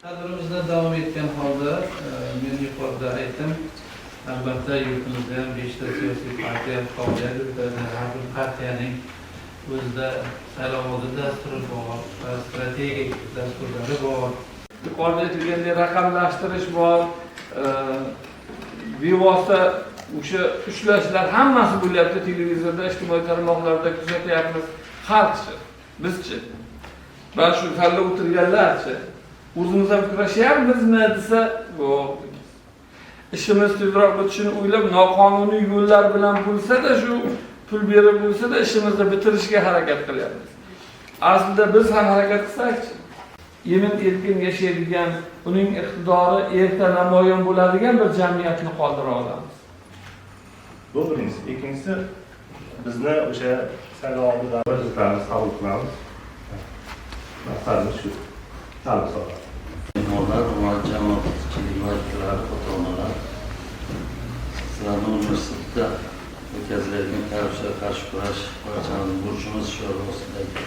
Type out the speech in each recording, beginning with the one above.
Tadbirimizda davom etgan holda men yuqorida aytdim, albatta yurtimizda ham 5 ta siyosiy partiya faoliyat yuritadi. Har bir partiyaning o'zida saylovoldi dasturi bor, strategik dasturlari bor. Yuqorida aytilgandek raqamlashtirish bor, bevosita o'sha ushlashlar hammasi bo'lyapti. Televizorda, ijtimoiy tarmoqlarda kuzatyapmiz. Xalqchi, bizchi, mana shu kalla o'tirganlarchi o'zimiz ham kurashyapmizmi desa, yo'q. Ishimiz tezroq bitishini o'ylab, noqonuniy yo'llar bilan bo'lsa-da, shu pul berib bo'lsa-da, ishimizni bitirishga harakat qilyapmiz. Aslida biz ham harakat qilsak-chi, yemin-erkin yashaydigan, uning iqtidori erta namoyon bo'ladigan bir jamiyatni qoldira olamiz. Bu birinchisi. Ikkinchisi, bizni o'sha saylovoldidan vazifamizni qabul qilamiz. Maqsadimiz shu. Ta'lim sohasi. Mehmonlar va jamoatchilik vakillari, ota-onalar, sizlarni universitetda o'tkaziladigan korrupsiyaga qarshi kurash barchamiz burchimiz shiori ostidagi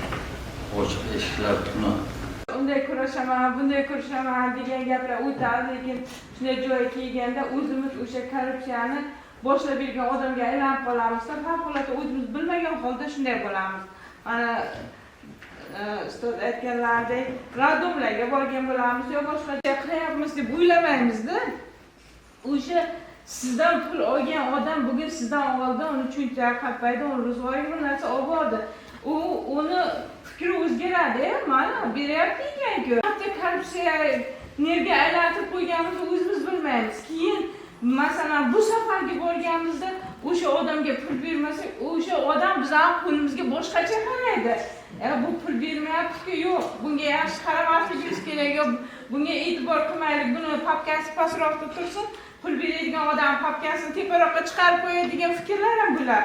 ochiq eshiklar tuni. Unday kurashaman, bunday kurashaman degan gaplar o'tadi, lekin shunday joyga kelganda o'zimiz o'sha korrupsiyani boshlab bergan odamga aylanib qolamizda, favqulodda o'zimiz bilmagan holda shunday bo'lamiz. Mana ustoz aytganlaridek, radomlarga borgan bo'lamiz yo boshqacha qilyapmiz deb o'ylamaymiz-da. O'sha sizdan pul olgan odam bugun sizdan oldin uni cho'ntaga qapaydi, uni ro'zg'origa bir narsa olib bordi. Uni fikri o'zgaradi, mana beryapti ekan-ku. Hatto korrupsiya nerga aylantirib qo'yganimizni o'zimiz bilmaymiz. Keyin masalan bu safarga borganimizda o'sha odamga pul bermasak, o'sha odam bizning qo'limizga boshqacha qaraydi. Bu pul bermayapti-ku, yo'q, bunga yaxshi qaramasligimiz kerak, yo'q, bunga e'tibor qilmaylik, buni papkasi pastroqda tursin, pul beradigan odam papkasini teparoqqa chiqarib qo'yadigan fikrlar ham bular.